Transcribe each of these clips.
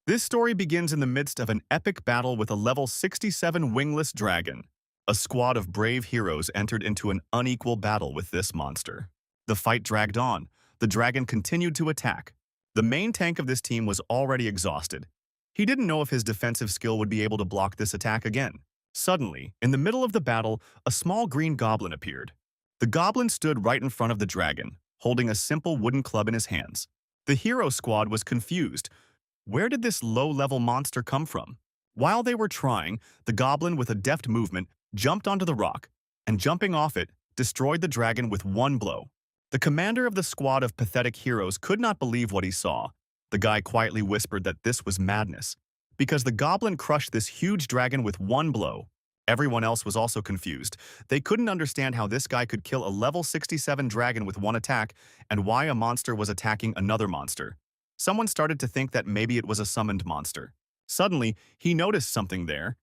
This story begins in the midst of an epic battle with a level 67 wingless dragon. A squad of brave heroes entered into an unequal battle with this monster. The fight dragged on. The dragon continued to attack. The main tank of this team was already exhausted. He didn't know if his defensive skill would be able to block this attack again. Suddenly, in the middle of the battle, a small green goblin appeared. The goblin stood right in front of the dragon, holding a simple wooden club in his hands. The hero squad was confused. Where did this low-level monster come from? While they were trying, the goblin with a deft movement jumped onto the rock, and jumping off it, destroyed the dragon with one blow. The commander of the squad of pathetic heroes could not believe what he saw. The guy quietly whispered that this was madness, because the goblin crushed this huge dragon with one blow. Everyone else was also confused. They couldn't understand how this guy could kill a level 67 dragon with one attack and why a monster was attacking another monster. Someone started to think that maybe it was a summoned monster. Suddenly, he noticed something there.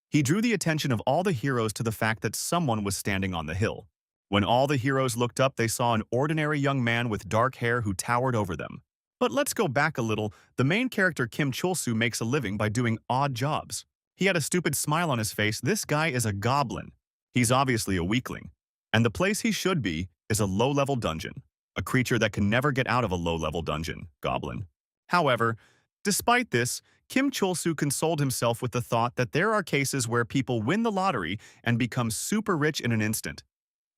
He drew the attention of all the heroes to the fact that someone was standing on the hill. When all the heroes looked up, they saw an ordinary young man with dark hair who towered over them. But let's go back a little. The main character Kim Chul-soo makes a living by doing odd jobs. He had a stupid smile on his face. This guy is a goblin. He's obviously a weakling. And the place he should be is a low-level dungeon. A creature that can never get out of a low-level dungeon, goblin. However, despite this, Kim Chul-soo consoled himself with the thought that there are cases where people win the lottery and become super rich in an instant.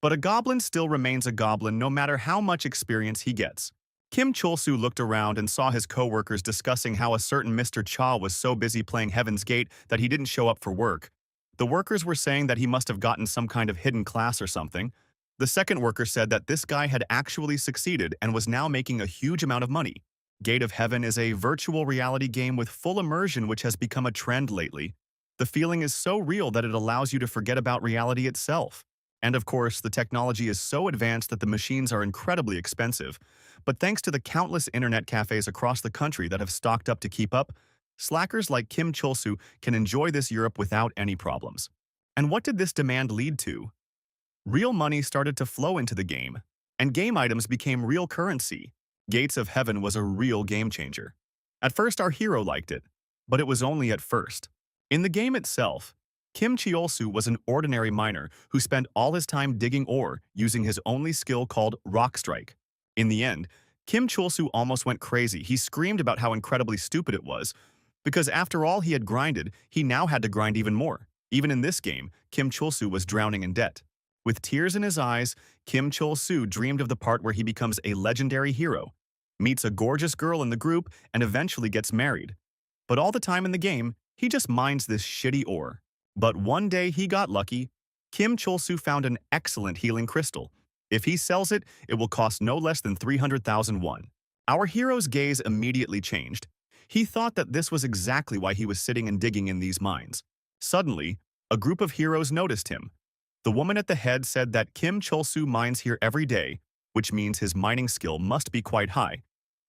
But a goblin still remains a goblin no matter how much experience he gets. Kim Chul-soo looked around and saw his co-workers discussing how a certain Mr. Cha was so busy playing Heaven's Gate that he didn't show up for work. The workers were saying that he must have gotten some kind of hidden class or something. The second worker said that this guy had actually succeeded and was now making a huge amount of money. Gate of Heaven is a virtual reality game with full immersion which has become a trend lately. The feeling is so real that it allows you to forget about reality itself. And of course, the technology is so advanced that the machines are incredibly expensive. But thanks to the countless internet cafes across the country that have stocked up to keep up, slackers like Kim Chul-soo can enjoy this Europe without any problems. And what did this demand lead to? Real money started to flow into the game, and game items became real currency. Gates of Heaven was a real game changer. At first, our hero liked it, but it was only at first. In the game itself, Kim Chul-soo was an ordinary miner who spent all his time digging ore using his only skill called Rock Strike. In the end, Kim Chul-soo almost went crazy. He screamed about how incredibly stupid it was, because after all he had grinded, he now had to grind even more. Even in this game, Kim Chul-soo was drowning in debt. With tears in his eyes, Kim Chul-soo dreamed of the part where he becomes a legendary hero, meets a gorgeous girl in the group, and eventually gets married. But all the time in the game, he just mines this shitty ore. But one day he got lucky. Kim Chul-soo found an excellent healing crystal. If he sells it, it will cost no less than 300,000 won. Our hero's gaze immediately changed. He thought that this was exactly why he was sitting and digging in these mines. Suddenly, a group of heroes noticed him. The woman at the head said that Kim Chul-soo mines here every day, which means his mining skill must be quite high.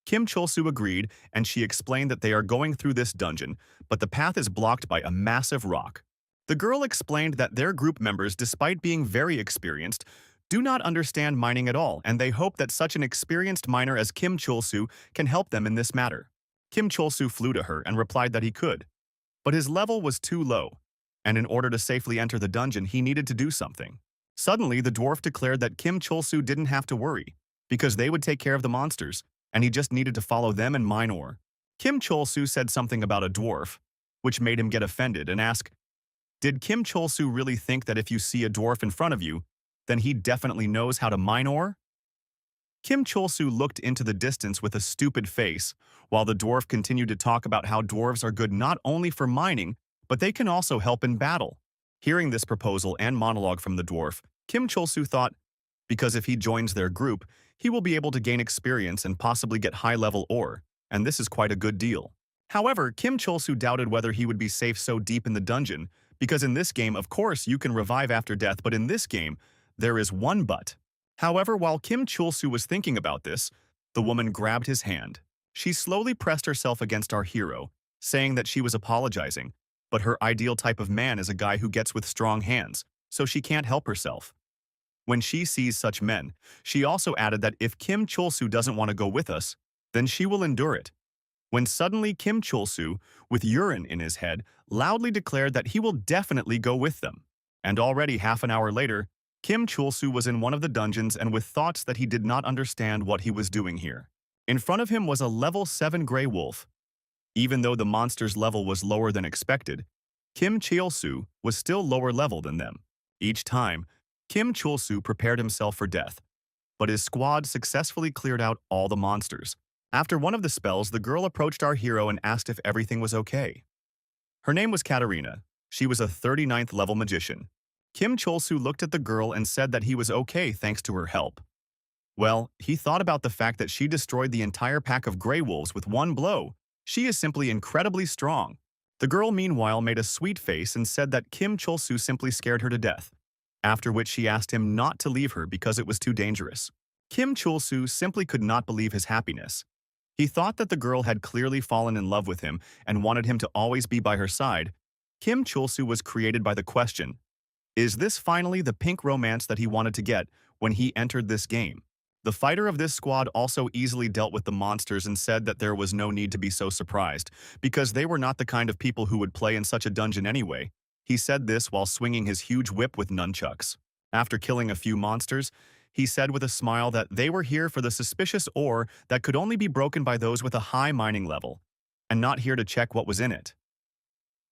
Kim Chul-soo agreed, and she explained that they are going through this dungeon, but the path is blocked by a massive rock. The girl explained that their group members, despite being very experienced, do not understand mining at all, and they hope that such an experienced miner as Kim Chul-soo can help them in this matter. Kim Chul-soo flew to her and replied that he could. But his level was too low, and in order to safely enter the dungeon, he needed to do something. Suddenly, the dwarf declared that Kim Chul-soo didn't have to worry, because they would take care of the monsters, and he just needed to follow them and mine ore. Kim Chul-soo said something about a dwarf, which made him get offended and ask, did Kim Chul-soo really think that if you see a dwarf in front of you, then he definitely knows how to mine ore? Kim Chul-soo looked into the distance with a stupid face, while the dwarf continued to talk about how dwarves are good not only for mining, but they can also help in battle. Hearing this proposal and monologue from the dwarf, Kim Chul-soo thought, because if he joins their group, he will be able to gain experience and possibly get high-level ore, and this is quite a good deal. However, Kim Chul-soo doubted whether he would be safe so deep in the dungeon, because in this game, of course, you can revive after death, but in this game, there is one but. However, while Kim Chul-soo was thinking about this, the woman grabbed his hand. She slowly pressed herself against our hero, saying that she was apologizing, but her ideal type of man is a guy who gets with strong hands, so she can't help herself. When she sees such men, she also added that if Kim Chul-soo doesn't want to go with us, then she will endure it. when suddenly Kim Chul-soo, with urine in his head, loudly declared that he will definitely go with them. And already half an hour later, Kim Chul-soo was in one of the dungeons and with thoughts that he did not understand what he was doing here. In front of him was a level 7 gray wolf. Even though the monster's level was lower than expected, Kim Chul-soo was still lower level than them. Each time, Kim Chul-soo prepared himself for death, but his squad successfully cleared out all the monsters. After one of the spells, the girl approached our hero and asked if everything was okay. Her name was Katarina. She was a 39th level magician. Kim Chul-soo looked at the girl and said that he was okay thanks to her help. Well, he thought about the fact that she destroyed the entire pack of gray wolves with one blow. She is simply incredibly strong. The girl meanwhile made a sweet face and said that Kim Chul-soo simply scared her to death, after which she asked him not to leave her because it was too dangerous. Kim Chul-soo simply could not believe his happiness. He thought that the girl had clearly fallen in love with him and wanted him to always be by her side. Kim Chul-soo was created by the question, is this finally the pink romance that he wanted to get when he entered this game? The fighter of this squad also easily dealt with the monsters and said that there was no need to be so surprised, because they were not the kind of people who would play in such a dungeon anyway. He said this while swinging his huge whip with nunchucks. After killing a few monsters, he said with a smile that they were here for the suspicious ore that could only be broken by those with a high mining level, and not here to check what was in it.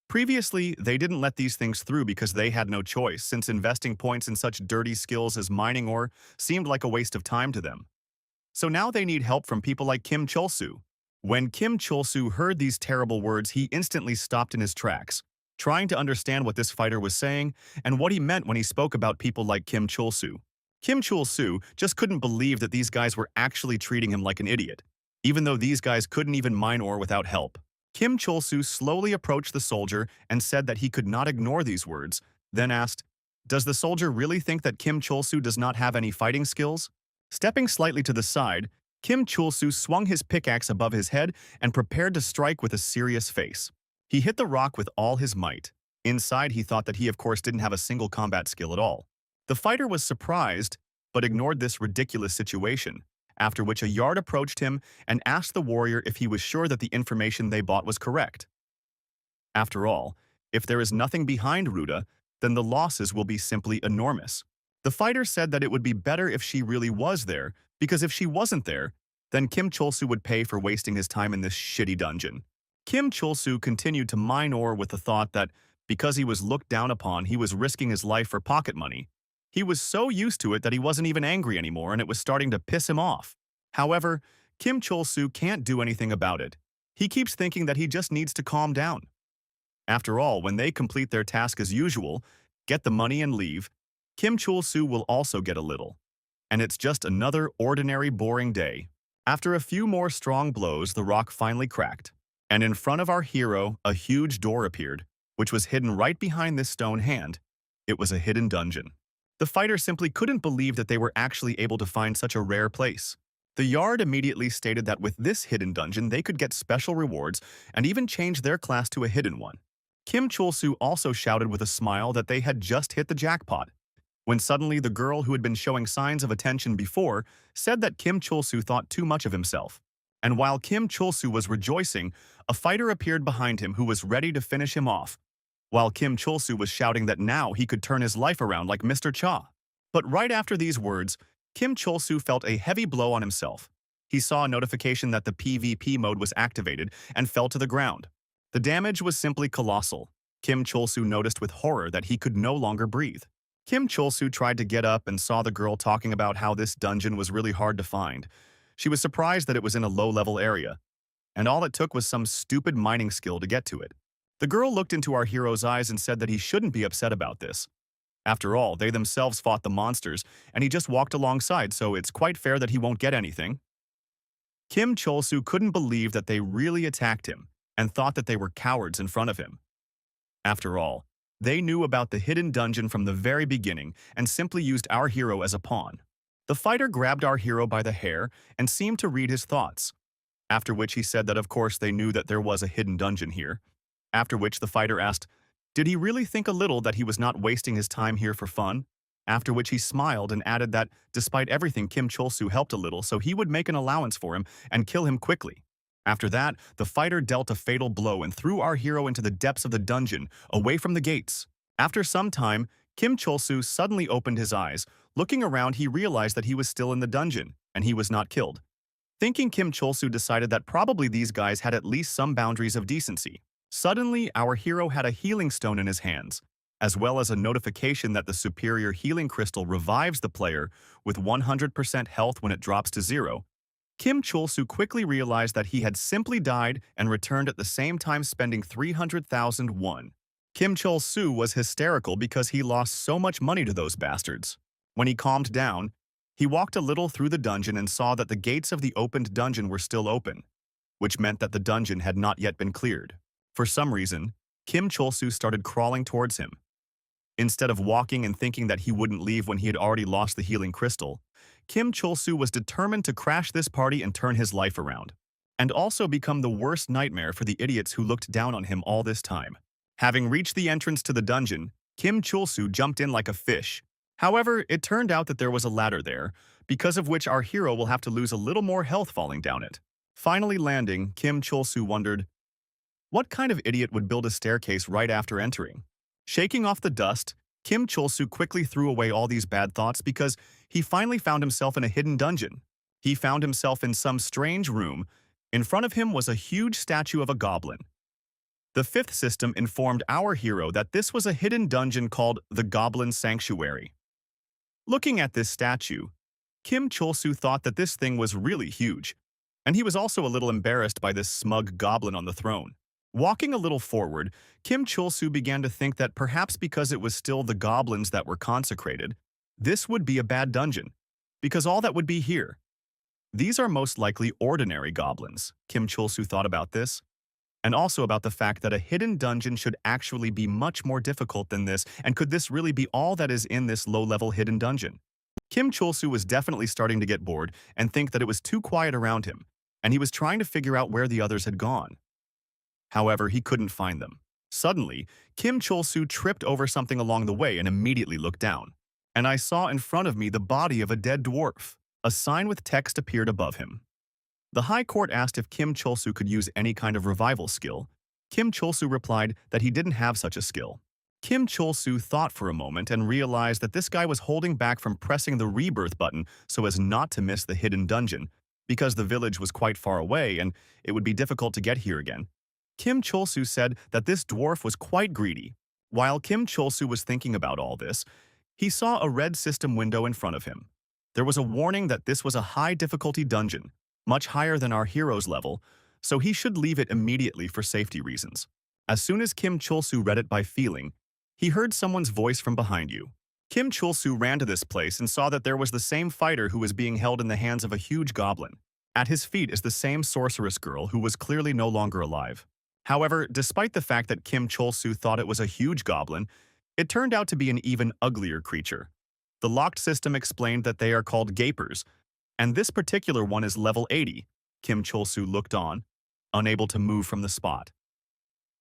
Previously, they didn't let these things through because they had no choice, since investing points in such dirty skills as mining ore seemed like a waste of time to them. So now they need help from people like Kim Chul-soo. When Kim Chul-soo heard these terrible words, he instantly stopped in his tracks, trying to understand what this fighter was saying and what he meant when he spoke about people like Kim Chul-soo. Kim Chul-soo just couldn't believe that these guys were actually treating him like an idiot, even though these guys couldn't even mine ore without help. Kim Chul-soo slowly approached the soldier and said that he could not ignore these words, then asked, "Does the soldier really think that Kim Chul-soo does not have any fighting skills?" Stepping slightly to the side, Kim Chul-soo swung his pickaxe above his head and prepared to strike with a serious face. He hit the rock with all his might. Inside, he thought that he of course didn't have a single combat skill at all. The fighter was surprised, but ignored this ridiculous situation, after which a yard approached him and asked the warrior if he was sure that the information they bought was correct. After all, if there is nothing behind Ruta, then the losses will be simply enormous. The fighter said that it would be better if she really was there, because if she wasn't there, then Kim Chul-soo would pay for wasting his time in this shitty dungeon. Kim Chul-soo continued to mine ore with the thought that, because he was looked down upon, he was risking his life for pocket money. He was so used to it that he wasn't even angry anymore and it was starting to piss him off. However, Kim Chul-soo can't do anything about it. He keeps thinking that he just needs to calm down. After all, when they complete their task as usual, get the money and leave, Kim Chul-soo will also get a little. And it's just another ordinary boring day. After a few more strong blows, the rock finally cracked. And in front of our hero, a huge door appeared, which was hidden right behind this stone hand. It was a hidden dungeon. The fighter simply couldn't believe that they were actually able to find such a rare place. The yard immediately stated that with this hidden dungeon, they could get special rewards and even change their class to a hidden one. Kim Chul-soo also shouted with a smile that they had just hit the jackpot, when suddenly the girl who had been showing signs of attention before said that Kim Chul-soo thought too much of himself. And while Kim Chul-soo was rejoicing, a fighter appeared behind him who was ready to finish him off, while Kim Chul-soo was shouting that now he could turn his life around like Mr. Cha. But right after these words, Kim Chul-soo felt a heavy blow on himself. He saw a notification that the PvP mode was activated and fell to the ground. The damage was simply colossal. Kim Chul-soo noticed with horror that he could no longer breathe. Kim Chul-soo tried to get up and saw the girl talking about how this dungeon was really hard to find. She was surprised that it was in a low-level area, and all it took was some stupid mining skill to get to it. The girl looked into our hero's eyes and said that he shouldn't be upset about this. After all, they themselves fought the monsters, and he just walked alongside, so it's quite fair that he won't get anything. Kim Chul-soo couldn't believe that they really attacked him, and thought that they were cowards in front of him. After all, they knew about the hidden dungeon from the very beginning and simply used our hero as a pawn. The fighter grabbed our hero by the hair and seemed to read his thoughts, after which he said that of course they knew that there was a hidden dungeon here. After which the fighter asked, did he really think a little that he was not wasting his time here for fun? After which he smiled and added that, despite everything, Kim Chul-soo helped a little, so he would make an allowance for him and kill him quickly. After that, the fighter dealt a fatal blow and threw our hero into the depths of the dungeon, away from the gates. After some time, Kim Chol-soo suddenly opened his eyes. Looking around, he realized that he was still in the dungeon, and he was not killed. Thinking, Kim Chol-soo decided that probably these guys had at least some boundaries of decency. Suddenly, our hero had a healing stone in his hands, as well as a notification that the superior healing crystal revives the player with 100% health when it drops to 0. Kim Chol-soo quickly realized that he had simply died and returned at the same time, spending 300,000 won. Kim Chol-soo was hysterical because he lost so much money to those bastards. When he calmed down, he walked a little through the dungeon and saw that the gates of the opened dungeon were still open, which meant that the dungeon had not yet been cleared. For some reason, Kim Chol-soo started crawling towards him. Instead of walking and thinking that he wouldn't leave when he had already lost the healing crystal, Kim Chol-soo was determined to crash this party and turn his life around, and also become the worst nightmare for the idiots who looked down on him all this time. Having reached the entrance to the dungeon, Kim Chol-soo jumped in like a fish. However, it turned out that there was a ladder there, because of which our hero will have to lose a little more health falling down it. Finally landing, Kim Chol-soo wondered, what kind of idiot would build a staircase right after entering? Shaking off the dust, Kim Chol-soo quickly threw away all these bad thoughts because he finally found himself in a hidden dungeon. He found himself in some strange room. In front of him was a huge statue of a goblin. The fifth system informed our hero that this was a hidden dungeon called the Goblin Sanctuary. Looking at this statue, Kim Chol-soo thought that this thing was really huge, and he was also a little embarrassed by this smug goblin on the throne. Walking a little forward, Kim Chol-soo began to think that perhaps because it was still the goblins that were consecrated, this would be a bad dungeon, because all that would be here. These are most likely ordinary goblins. Kim Chol-soo thought about this, and also about the fact that a hidden dungeon should actually be much more difficult than this, and could this really be all that is in this low-level hidden dungeon? Kim Chol-soo was definitely starting to get bored and think that it was too quiet around him, and he was trying to figure out where the others had gone. However, he couldn't find them. Suddenly, Kim Chol-soo tripped over something along the way and immediately looked down. And I saw in front of me the body of a dead dwarf. A sign with text appeared above him. The High Court asked if Kim Chol-soo could use any kind of revival skill. Kim Chol-soo replied that he didn't have such a skill. Kim Chol-soo thought for a moment and realized that this guy was holding back from pressing the rebirth button so as not to miss the hidden dungeon, because the village was quite far away and it would be difficult to get here again. Kim Chol-soo said that this dwarf was quite greedy. While Kim Chol-soo was thinking about all this, he saw a red system window in front of him. There was a warning that this was a high-difficulty dungeon, much higher than our hero's level, so he should leave it immediately for safety reasons. As soon as Kim Chol-soo read it by feeling, he heard someone's voice from behind you. Kim Chol-soo ran to this place and saw that there was the same fighter who was being held in the hands of a huge goblin. At his feet is the same sorceress girl who was clearly no longer alive. However, despite the fact that Kim Chol-soo thought it was a huge goblin, it turned out to be an even uglier creature. The locked system explained that they are called gapers, and this particular one is level 80. Kim Chol-soo looked on, unable to move from the spot.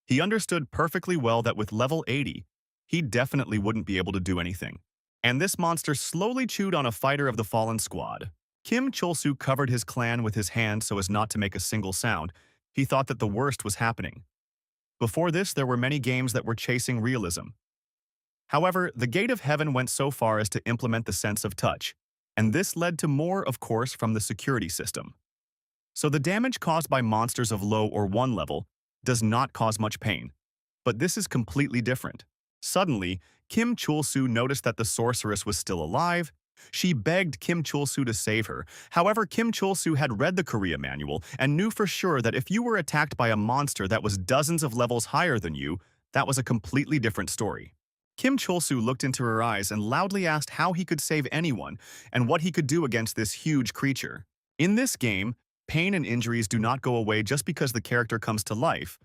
He understood perfectly well that with level 80, he definitely wouldn't be able to do anything. And this monster slowly chewed on a fighter of the fallen squad. Kim Chol-soo covered his clan with his hand so as not to make a single sound. He thought that the worst was happening. Before this, there were many games that were chasing realism. However, the Gate of Heaven went so far as to implement the sense of touch, and this led to more, of course, from the security system. So the damage caused by monsters of low or 1 level does not cause much pain. But this is completely different. Suddenly, Kim Chol-soo noticed that the sorceress was still alive. She begged Kim Chol-soo to save her. However, Kim Chol-soo had read the Korea manual and knew for sure that if you were attacked by a monster that was dozens of levels higher than you, that was a completely different story. Kim Chol-soo looked into her eyes and loudly asked how he could save anyone and what he could do against this huge creature. In this game, pain and injuries do not go away just because the character comes to life.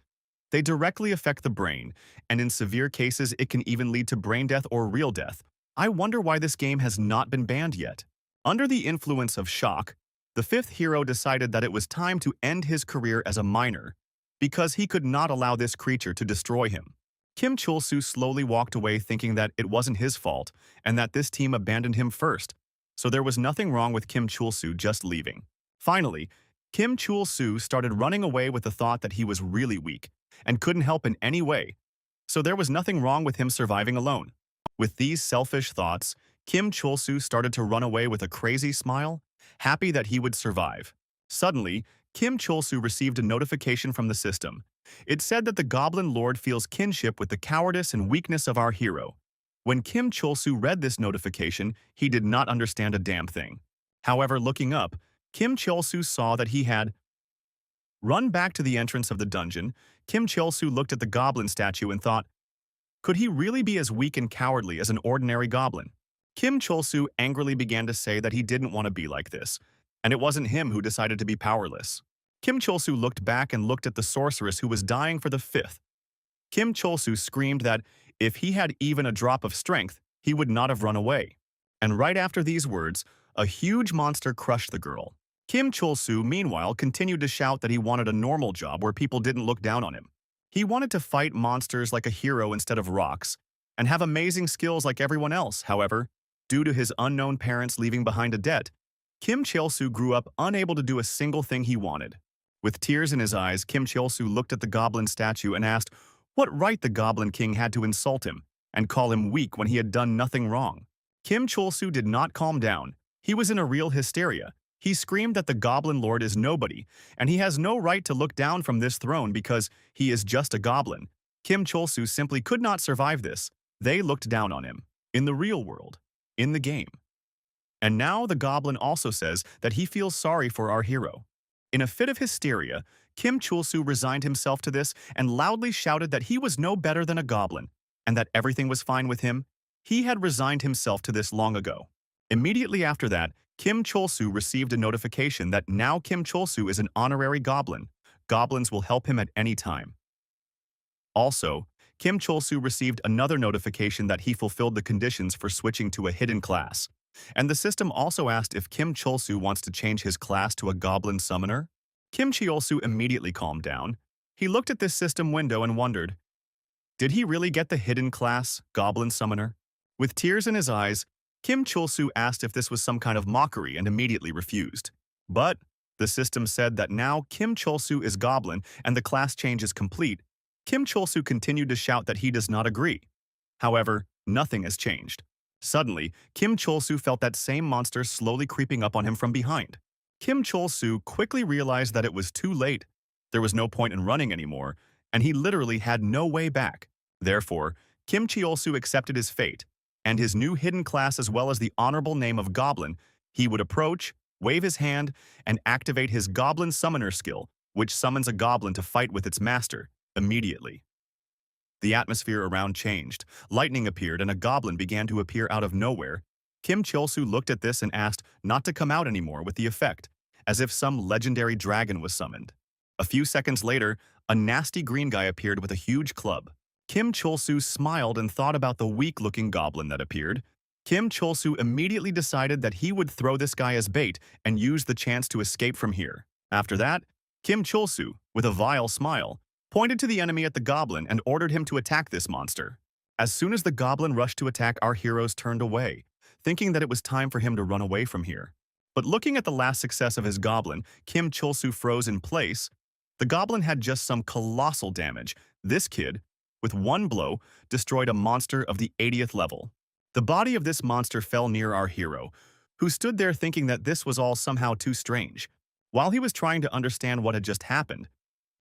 They directly affect the brain, and in severe cases, it can even lead to brain death or real death. I wonder why this game has not been banned yet. Under the influence of shock, the fifth hero decided that it was time to end his career as a miner, because he could not allow this creature to destroy him. Kim Chol-soo slowly walked away thinking that it wasn't his fault and that this team abandoned him first, so there was nothing wrong with Kim Chol-soo just leaving. Finally, Kim Chul-soo started running away with the thought that he was really weak and couldn't help in any way, so there was nothing wrong with him surviving alone. With these selfish thoughts, Kim Chul-soo started to run away with a crazy smile, happy that he would survive. Suddenly, Kim Chul-soo received a notification from the system. It said that the Goblin Lord feels kinship with the cowardice and weakness of our hero. When Kim Chul-soo read this notification, he did not understand a damn thing. However, looking up, Kim Chul-soo saw that he had run back to the entrance of the dungeon. Kim Chul-soo looked at the goblin statue and thought, could he really be as weak and cowardly as an ordinary goblin? Kim Chul-soo angrily began to say that he didn't want to be like this, and it wasn't him who decided to be powerless. Kim Chul-soo looked back and looked at the sorceress who was dying for the fifth. Kim Chul-soo screamed that if he had even a drop of strength, he would not have run away. And right after these words, a huge monster crushed the girl. Kim Chul-soo, meanwhile, continued to shout that he wanted a normal job where people didn't look down on him. He wanted to fight monsters like a hero instead of rocks, and have amazing skills like everyone else. However, due to his unknown parents leaving behind a debt, Kim Chul-soo grew up unable to do a single thing he wanted. With tears in his eyes, Kim Chul-soo looked at the goblin statue and asked what right the Goblin King had to insult him and call him weak when he had done nothing wrong. Kim Chul-soo did not calm down. He was in a real hysteria. He screamed that the Goblin Lord is nobody, and he has no right to look down from this throne because he is just a goblin. Kim Chul-soo simply could not survive this. They looked down on him. In the real world. In the game. And now the goblin also says that he feels sorry for our hero. In a fit of hysteria, Kim Chul-soo resigned himself to this and loudly shouted that he was no better than a goblin, and that everything was fine with him. He had resigned himself to this long ago. Immediately after that, Kim Chul-soo received a notification that now Kim Chul-soo is an honorary goblin. Goblins will help him at any time. Also, Kim Chul-soo received another notification that he fulfilled the conditions for switching to a hidden class. And the system also asked if Kim Chul-soo wants to change his class to a goblin summoner. Kim Chul-soo immediately calmed down. He looked at this system window and wondered, did he really get the hidden class, goblin summoner? With tears in his eyes, Kim Chul-soo asked if this was some kind of mockery and immediately refused. But the system said that now Kim Chul-soo is goblin and the class change is complete. Kim Chul-soo continued to shout that he does not agree. However, nothing has changed. Suddenly, Kim Chul-soo felt that same monster slowly creeping up on him from behind. Kim Chul-soo quickly realized that it was too late. There was no point in running anymore, and he literally had no way back. Therefore, Kim Chul-soo accepted his fate, and his new hidden class as well as the honorable name of Goblin. He would approach, wave his hand, and activate his Goblin Summoner skill, which summons a goblin to fight with its master, immediately. The atmosphere around changed. Lightning appeared and a goblin began to appear out of nowhere. Kim Chul-soo looked at this and asked not to come out anymore with the effect, as if some legendary dragon was summoned. A few seconds later, a nasty green guy appeared with a huge club. Kim Chul-soo smiled and thought about the weak-looking goblin that appeared. Kim Chul-soo immediately decided that he would throw this guy as bait and use the chance to escape from here. After that, Kim Chul-soo, with a vile smile, pointed to the enemy at the goblin and ordered him to attack this monster. As soon as the goblin rushed to attack, our heroes turned away, thinking that it was time for him to run away from here. But looking at the last success of his goblin, Kim Chul-soo froze in place. The goblin had just some colossal damage. This kid, with one blow, destroyed a monster of the 80th level. The body of this monster fell near our hero, who stood there thinking that this was all somehow too strange. While he was trying to understand what had just happened,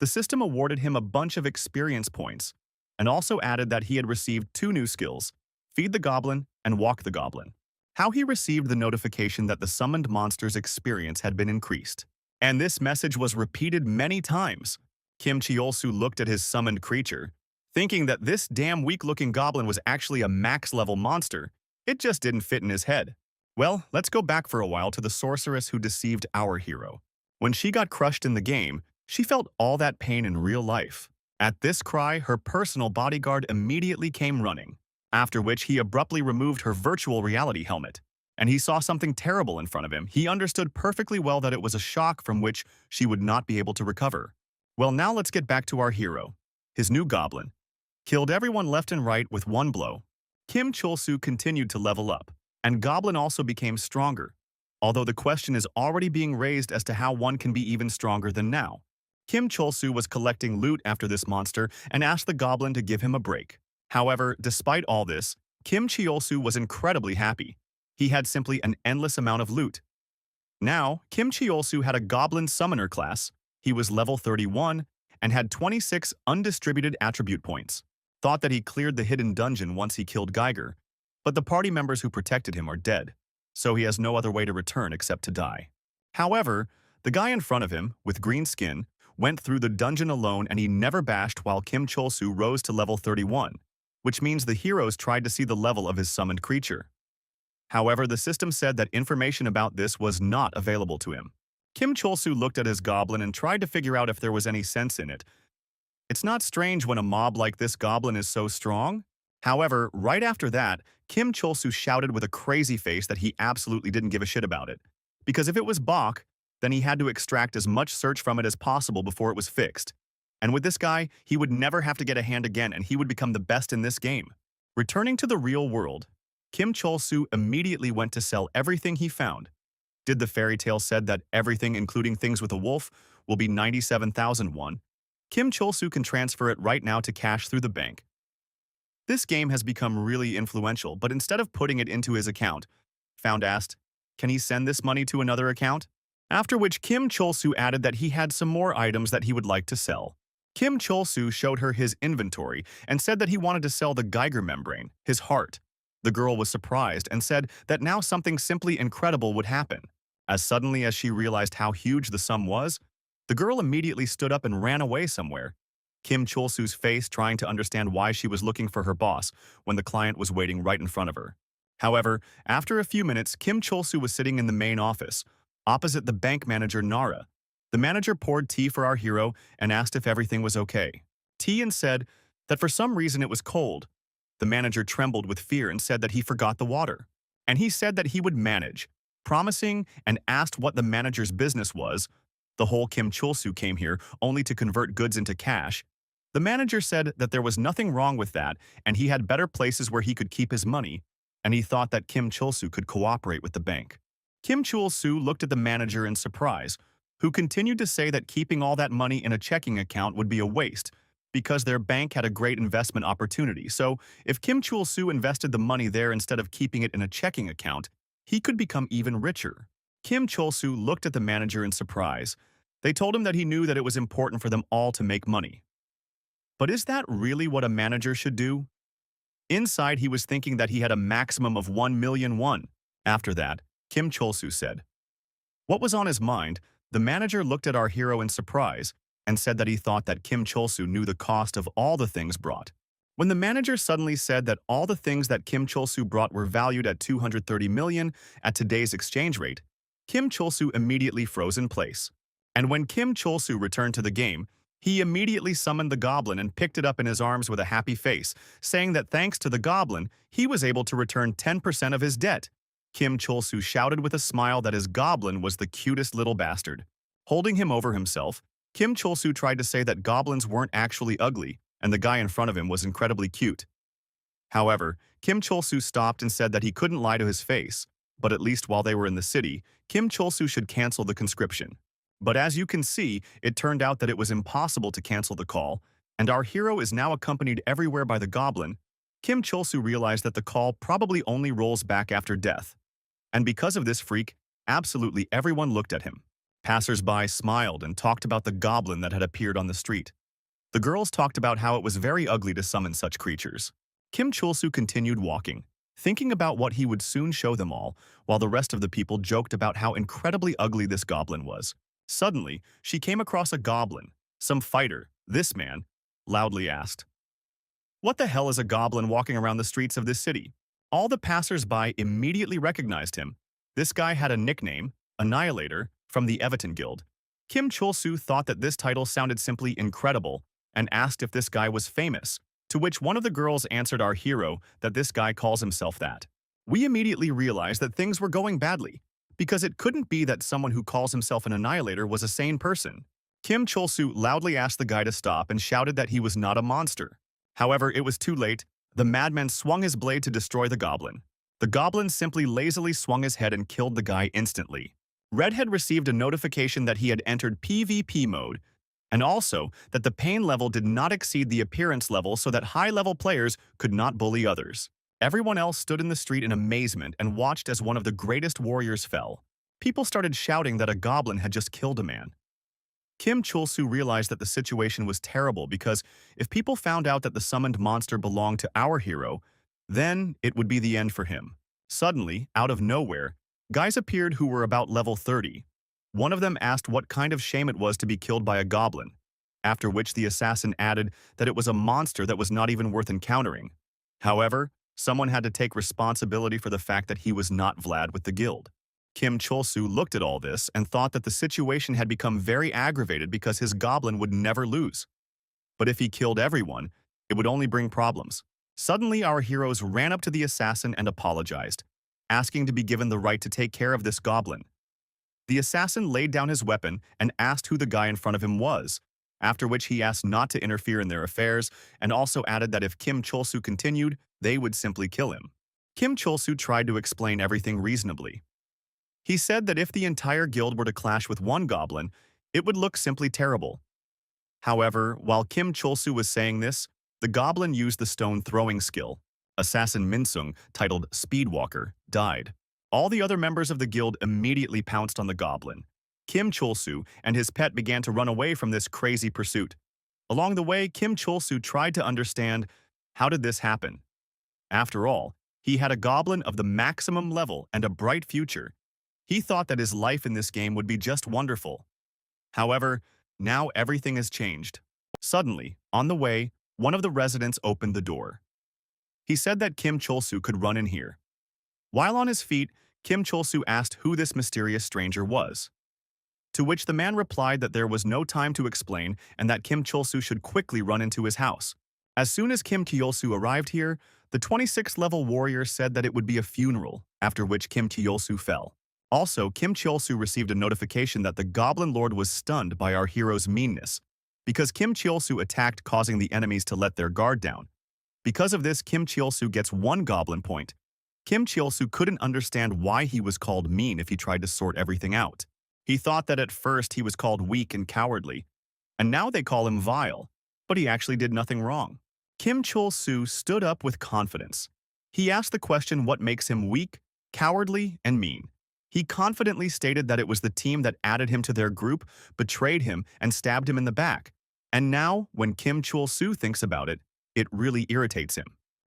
the system awarded him a bunch of experience points, and also added that he had received 2 new skills, Feed the Goblin and Walk the Goblin. How he received the notification that the summoned monster's experience had been increased. And this message was repeated many times. Kim Chul-soo looked at his summoned creature, thinking that this damn weak-looking goblin was actually a max-level monster. It just didn't fit in his head. Well, let's go back for a while to the sorceress who deceived our hero. When she got crushed in the game, she felt all that pain in real life. At this cry, her personal bodyguard immediately came running, after which he abruptly removed her virtual reality helmet. And he saw something terrible in front of him. He understood perfectly well that it was a shock from which she would not be able to recover. Well, now let's get back to our hero. His new goblin killed everyone left and right with one blow. Kim Chul-soo continued to level up, and Goblin also became stronger. although the question is already being raised as to how one can be even stronger than now. Kim Chol-soo was collecting loot after this monster and asked the goblin to give him a break. However, despite all this, Kim Cheol-soo was incredibly happy. He had simply an endless amount of loot. Now, Kim Cheol-soo had a goblin summoner class. He was level 31 and had 26 undistributed attribute points. Thought that he cleared the hidden dungeon once he killed Geiger, but the party members who protected him are dead, so he has no other way to return except to die. However, the guy in front of him, with green skin, went through the dungeon alone and he never bashed while Kim Chol-soo rose to level 31, which means the heroes tried to see the level of his summoned creature. However, the system said that information about this was not available to him. Kim Chol-soo looked at his goblin and tried to figure out if there was any sense in it. It's not strange when a mob like this goblin is so strong. However, right after that, Kim Chol-soo shouted with a crazy face that he absolutely didn't give a shit about it. Because if it was Bach, then he had to extract as much search from it as possible before it was fixed. And with this guy, he would never have to get a hand again and he would become the best in this game. Returning to the real world, Kim Chol-soo immediately went to sell everything he found. Did the fairy tale said that everything, including things with a wolf, will be 97,000 won? Kim Chol-soo can transfer it right now to cash through the bank. This game has become really influential, but instead of putting it into his account, Found asked, can he send this money to another account? After which Kim Chol-soo added that he had some more items that he would like to sell. Kim Chol-soo showed her his inventory and said that he wanted to sell the Geiger membrane, his heart. The girl was surprised and said that now something simply incredible would happen. As suddenly as she realized how huge the sum was, the girl immediately stood up and ran away somewhere. Kim Chol-soo's face trying to understand why she was looking for her boss when the client was waiting right in front of her. However, after a few minutes, Kim Chol-soo was sitting in the main office, opposite the bank manager Nara. The manager poured tea for our hero and asked if everything was okay. Tea said that for some reason it was cold. The manager trembled with fear and said that he forgot the water. And he said that he would manage, promising and asked what the manager's business was. The whole Kim Chol-soo came here only to convert goods into cash. The manager said that there was nothing wrong with that and he had better places where he could keep his money, and he thought that Kim Chol-soo could cooperate with the bank. Kim Chol-soo looked at the manager in surprise, who continued to say that keeping all that money in a checking account would be a waste because their bank had a great investment opportunity. So if Kim Chol-soo invested the money there instead of keeping it in a checking account, he could become even richer. Kim Chol-soo looked at the manager in surprise. They told him that he knew that it was important for them all to make money. But is that really what a manager should do? Inside, he was thinking that he had a maximum of 1 million won. After that, Kim Chol-soo said. What was on his mind? The manager looked at our hero in surprise and said that he thought that Kim Chol-soo knew the cost of all the things brought. When the manager suddenly said that all the things that Kim Chol-soo brought were valued at 230 million at today's exchange rate, Kim Chol-soo immediately froze in place. And when Kim Chol-soo returned to the game, he immediately summoned the goblin and picked it up in his arms with a happy face, saying that thanks to the goblin, he was able to return 10% of his debt. Kim Chol-soo shouted with a smile that his goblin was the cutest little bastard. Holding him over himself, Kim Chol-soo tried to say that goblins weren't actually ugly, and the guy in front of him was incredibly cute. However, Kim Chol-soo stopped and said that he couldn't lie to his face, but at least while they were in the city, Kim Chol-soo should cancel the conscription. But as you can see, it turned out that it was impossible to cancel the call, and our hero is now accompanied everywhere by the goblin. Kim Chol-soo realized that the call probably only rolls back after death. And because of this freak, absolutely everyone looked at him. Passers-by smiled and talked about the goblin that had appeared on the street. The girls talked about how it was very ugly to summon such creatures. Kim Chol-soo continued walking, thinking about what he would soon show them all, while the rest of the people joked about how incredibly ugly this goblin was. Suddenly, she came across a goblin, some fighter. This man loudly asked, "What the hell is a goblin walking around the streets of this city?" All the passers-by immediately recognized him. This guy had a nickname, Annihilator, from the Everton Guild. Kim Chol-soo thought that this title sounded simply incredible and asked if this guy was famous, to which one of the girls answered our hero that this guy calls himself that. We immediately realized that things were going badly, because it couldn't be that someone who calls himself an Annihilator was a sane person. Kim Chol-soo loudly asked the guy to stop and shouted that he was not a monster. However, it was too late. The madman swung his blade to destroy the goblin. The goblin simply lazily swung his head and killed the guy instantly. Red had received a notification that he had entered PvP mode, and also that the pain level did not exceed the appearance level so that high-level players could not bully others. Everyone else stood in the street in amazement and watched as one of the greatest warriors fell. People started shouting that a goblin had just killed a man. Kim Chul-soo realized that the situation was terrible because if people found out that the summoned monster belonged to our hero, then it would be the end for him. Suddenly, out of nowhere, guys appeared who were about level 30. One of them asked what kind of shame it was to be killed by a goblin, after which the assassin added that it was a monster that was not even worth encountering. However, someone had to take responsibility for the fact that he was not Vlad with the guild. Kim Chul-soo looked at all this and thought that the situation had become very aggravated because his goblin would never lose. But if he killed everyone, it would only bring problems. Suddenly, our heroes ran up to the assassin and apologized, asking to be given the right to take care of this goblin. The assassin laid down his weapon and asked who the guy in front of him was, after which he asked not to interfere in their affairs and also added that if Kim Chul-soo continued, they would simply kill him. Kim Chul-soo tried to explain everything reasonably. He said that if the entire guild were to clash with one goblin, it would look simply terrible. However, while Kim Chul-soo was saying this, the goblin used the stone-throwing skill. Assassin Minsung, titled Speedwalker, died. All the other members of the guild immediately pounced on the goblin. Kim Chul-soo and his pet began to run away from this crazy pursuit. Along the way, Kim Chul-soo tried to understand, how did this happen? After all, he had a goblin of the maximum level and a bright future. He thought that his life in this game would be just wonderful. However, now everything has changed. Suddenly, on the way, one of the residents opened the door. He said that Kim Chul-soo could run in here. While on his feet, Kim Chul-soo asked who this mysterious stranger was. To which the man replied that there was no time to explain and that Kim Chul-soo should quickly run into his house. As soon as Kim Chul-soo arrived here, the 26th level warrior said that it would be a funeral, after which Kim Chul-soo fell. Also, Kim Chul-soo received a notification that the Goblin Lord was stunned by our hero's meanness, because Kim Chul-soo attacked, causing the enemies to let their guard down. Because of this, Kim Chul-soo gets 1 goblin point. Kim Chul-soo couldn't understand why he was called mean if he tried to sort everything out. He thought that at first he was called weak and cowardly, and now they call him vile, but he actually did nothing wrong. Kim Chul-soo stood up with confidence. He asked the question what makes him weak, cowardly, and mean. He confidently stated that it was the team that added him to their group, betrayed him, and stabbed him in the back. And now, when Kim Chul-soo thinks about it, it really irritates him.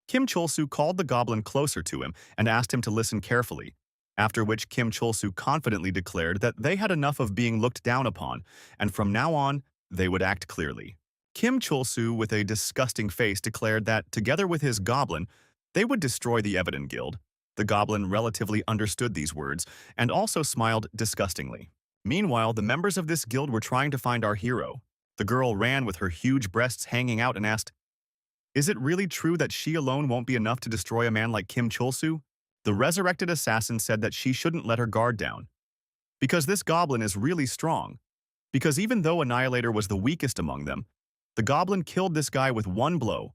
Kim Chul-soo called the goblin closer to him and asked him to listen carefully, after which Kim Chul-soo confidently declared that they had enough of being looked down upon, and from now on, they would act clearly. Kim Chul-soo, with a disgusting face, declared that, together with his goblin, they would destroy the Evident Guild. The goblin relatively understood these words and also smiled disgustingly. Meanwhile, the members of this guild were trying to find our hero. The girl ran with her huge breasts hanging out and asked, "Is it really true that she alone won't be enough to destroy a man like Kim Chul-soo?" The resurrected assassin said that she shouldn't let her guard down, because this goblin is really strong. Because even though Annihilator was the weakest among them, the goblin killed this guy with 1 blow,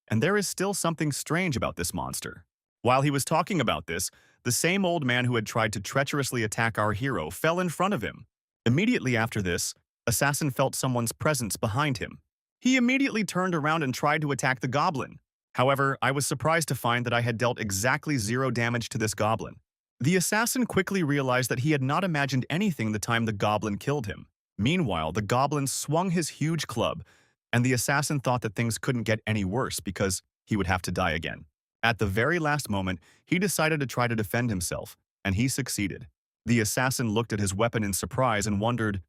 and there is still something strange about this monster. While he was talking about this, the same old man who had tried to treacherously attack our hero fell in front of him. Immediately after this, Assassin felt someone's presence behind him. He immediately turned around and tried to attack the goblin. However, I was surprised to find that I had dealt exactly 0 damage to this goblin. The assassin quickly realized that he had not imagined anything the time the goblin killed him. Meanwhile, the goblin swung his huge club, and the assassin thought that things couldn't get any worse because he would have to die again. At the very last moment, he decided to try to defend himself, and he succeeded. The assassin looked at his weapon in surprise and wondered,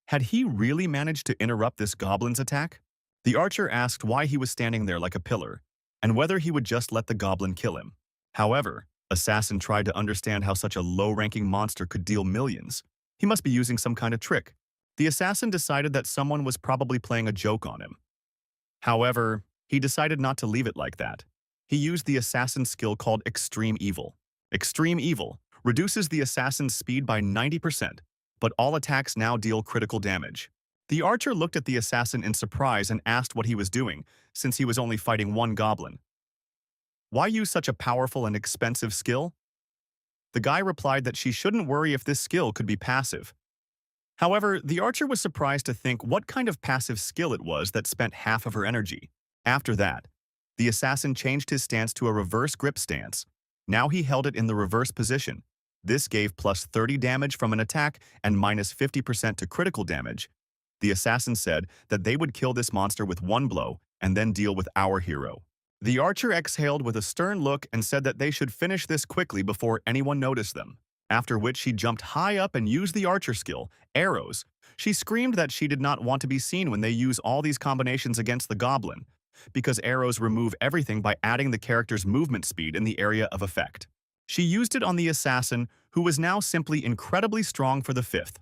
had he really managed to interrupt this goblin's attack? The archer asked why he was standing there like a pillar, and whether he would just let the goblin kill him. However, Assassin tried to understand how such a low-ranking monster could deal millions. He must be using some kind of trick. The assassin decided that someone was probably playing a joke on him. However, he decided not to leave it like that. He used the assassin's skill called Extreme Evil. Extreme Evil reduces the assassin's speed by 90%, but all attacks now deal critical damage. The archer looked at the assassin in surprise and asked what he was doing, since he was only fighting 1 goblin. Why use such a powerful and expensive skill? The guy replied that she shouldn't worry if this skill could be passive. However, the archer was surprised to think what kind of passive skill it was that spent half of her energy. After that, the assassin changed his stance to a reverse grip stance. Now he held it in the reverse position. This gave plus 30 damage from an attack and minus 50% to critical damage. The assassin said that they would kill this monster with one blow and then deal with our hero. The archer exhaled with a stern look and said that they should finish this quickly before anyone noticed them. After which she jumped high up and used the archer skill, arrows. She screamed that she did not want to be seen when they use all these combinations against the goblin, because arrows remove everything by adding the character's movement speed in the area of effect. She used it on the assassin, who was now simply incredibly strong for the fifth.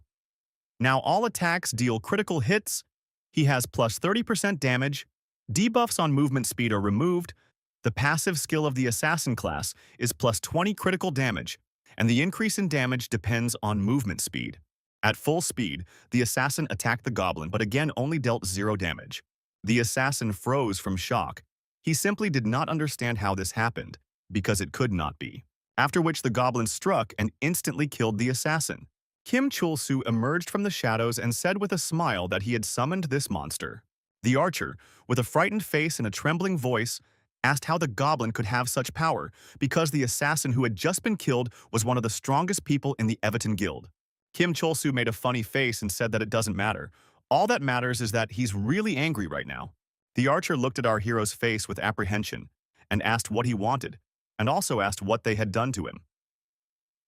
Now all attacks deal critical hits. He has plus 30% damage. Debuffs on movement speed are removed. The passive skill of the assassin class is plus 20 critical damage, and the increase in damage depends on movement speed. At full speed, the assassin attacked the goblin but again only dealt 0 damage. The assassin froze from shock. He simply did not understand how this happened, because it could not be. After which the goblin struck and instantly killed the assassin. Kim Chul-soo emerged from the shadows and said with a smile that he had summoned this monster. The archer, with a frightened face and a trembling voice, asked how the goblin could have such power, because the assassin who had just been killed was one of the strongest people in the Everton Guild. Kim Chul-soo made a funny face and said that it doesn't matter. All that matters is that he's really angry right now. The archer looked at our hero's face with apprehension and asked what he wanted, and also asked what they had done to him.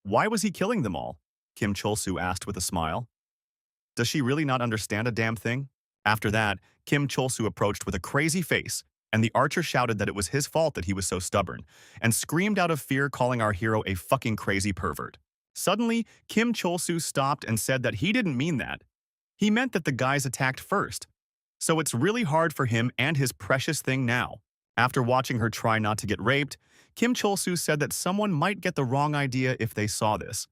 Why was he killing them all? Kim Chul-soo asked with a smile. Does she really not understand a damn thing? After that, Kim Chul-soo approached with a crazy face, and the archer shouted that it was his fault that he was so stubborn, and screamed out of fear, calling our hero a fucking crazy pervert. Suddenly, Kim Chul-soo stopped and said that he didn't mean that. He meant that the guys attacked first. So it's really hard for him and his precious thing now. After watching her try not to get raped, Kim Chul-soo said that someone might get the wrong idea if they saw this.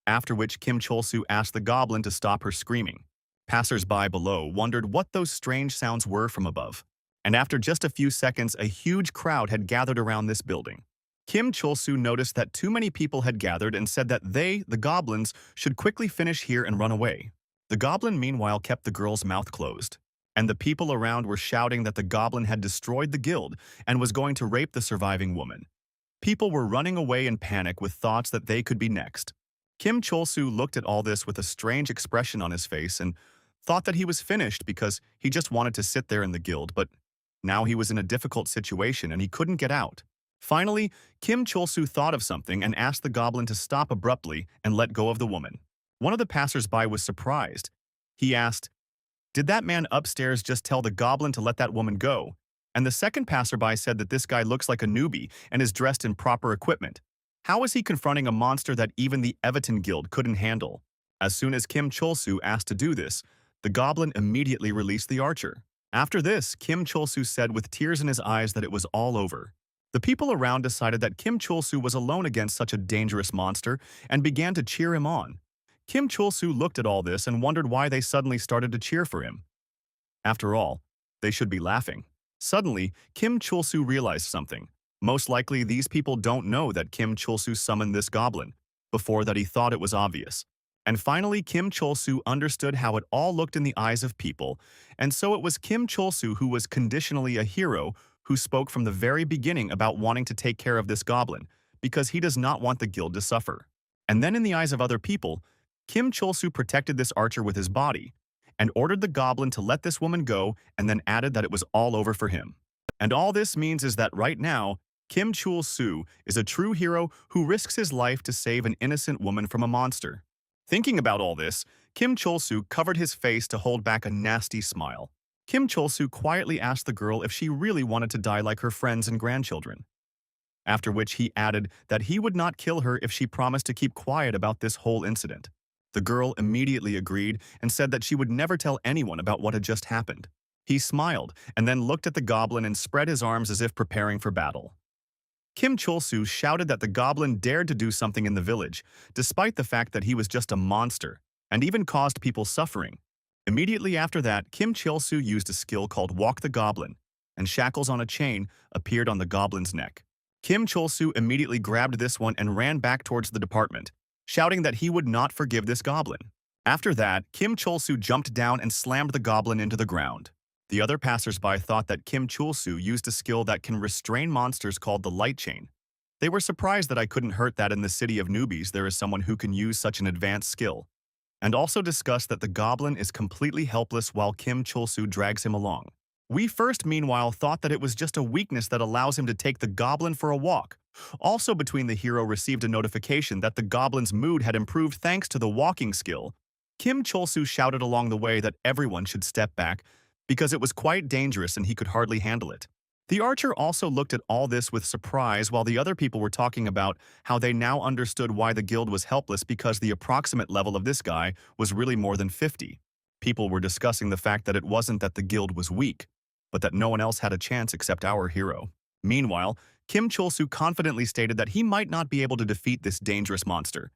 After which Kim Chul-soo asked the goblin to stop her screaming. Passers-by below wondered what those strange sounds were from above. And after just a few seconds, a huge crowd had gathered around this building. Kim Chul-soo noticed that too many people had gathered and said that they, the goblins, should quickly finish here and run away. The goblin meanwhile kept the girl's mouth closed, and the people around were shouting that the goblin had destroyed the guild and was going to rape the surviving woman. People were running away in panic with thoughts that they could be next. Kim Chul-soo looked at all this with a strange expression on his face and thought that he was finished because he just wanted to sit there in the guild, but now he was in a difficult situation and he couldn't get out. Finally, Kim Chul-soo thought of something and asked the goblin to stop abruptly and let go of the woman. One of the passers-by was surprised. He asked, "Did that man upstairs just tell the goblin to let that woman go?" And the second passerby said that this guy looks like a newbie and is dressed in proper equipment. How is he confronting a monster that even the Everton Guild couldn't handle? As soon as Kim Chul-soo asked to do this, the goblin immediately released the archer. After this, Kim Chul-soo said with tears in his eyes that it was all over. The people around decided that Kim Chul-soo was alone against such a dangerous monster and began to cheer him on. Kim Chul-soo looked at all this and wondered why they suddenly started to cheer for him. After all, they should be laughing. Suddenly, Kim Chul-soo realized something. Most likely, these people don't know that Kim Chul-soo summoned this goblin, before that he thought it was obvious. And finally, Kim Chul-soo understood how it all looked in the eyes of people, and so it was Kim Chul-soo who was conditionally a hero who spoke from the very beginning about wanting to take care of this goblin, because he does not want the guild to suffer. And then in the eyes of other people, Kim Chul-soo protected this archer with his body, and ordered the goblin to let this woman go, and then added that it was all over for him. And all this means is that right now, Kim Chul-soo is a true hero who risks his life to save an innocent woman from a monster. Thinking about all this, Kim Chul-soo covered his face to hold back a nasty smile. Kim Chul-soo quietly asked the girl if she really wanted to die like her friends and grandchildren. After which he added that he would not kill her if she promised to keep quiet about this whole incident. The girl immediately agreed and said that she would never tell anyone about what had just happened. He smiled and then looked at the goblin and spread his arms as if preparing for battle. Kim Chul-soo shouted that the goblin dared to do something in the village, despite the fact that he was just a monster, and even caused people suffering. Immediately after that, Kim Chul-soo used a skill called Walk the Goblin, and shackles on a chain appeared on the goblin's neck. Kim Chol-soo immediately grabbed this one and ran back towards the department, shouting that he would not forgive this goblin. After that, Kim Chol-soo jumped down and slammed the goblin into the ground. The other passersby thought that Kim Chol-soo used a skill that can restrain monsters called the light chain. They were surprised that I couldn't hurt that in the city of newbies there is someone who can use such an advanced skill, and also discussed that the goblin is completely helpless while Kim Chol-soo drags him along. We first, meanwhile, thought that it was just a weakness that allows him to take the goblin for a walk. Also between the hero received a notification that the goblin's mood had improved thanks to the walking skill. Kim Chol-soo shouted along the way that everyone should step back because it was quite dangerous and he could hardly handle it. The archer also looked at all this with surprise while the other people were talking about how they now understood why the guild was helpless because the approximate level of this guy was really more than 50. People were discussing the fact that it wasn't that the guild was weak, but that no one else had a chance except our hero. Meanwhile, Kim Chol-soo confidently stated that he might not be able to defeat this dangerous monster,